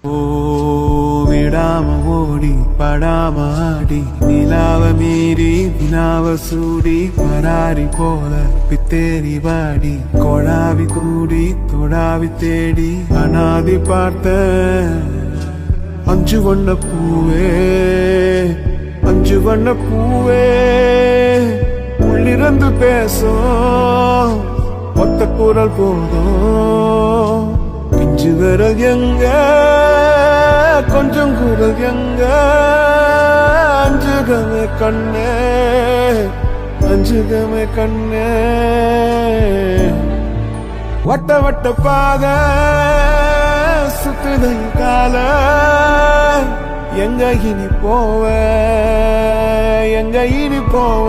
ஓ விடாம ஓடி படாம ஆடி நிலாவ மீறி வினாவ சூடி பராரி போல பித்தேரி வாடி கொடாவி கூடி தொடாவி தேடி அனாதி பார்த்த அஞ்சு வண்ண பூவே அஞ்சு வண்ண பூவே உள்ளிருந்து பேசும் ஒத்த குரல் போதும் பிஞ்சு விரல் எங்க கொஞ்சம் குரல் எங்க அஞ்சுகமே கண்ணே அஞ்சுகமே கண்ணே வட்ட வட்ட பாத சுத்துதை கால எங்க இனி போவ எங்க இனி போவ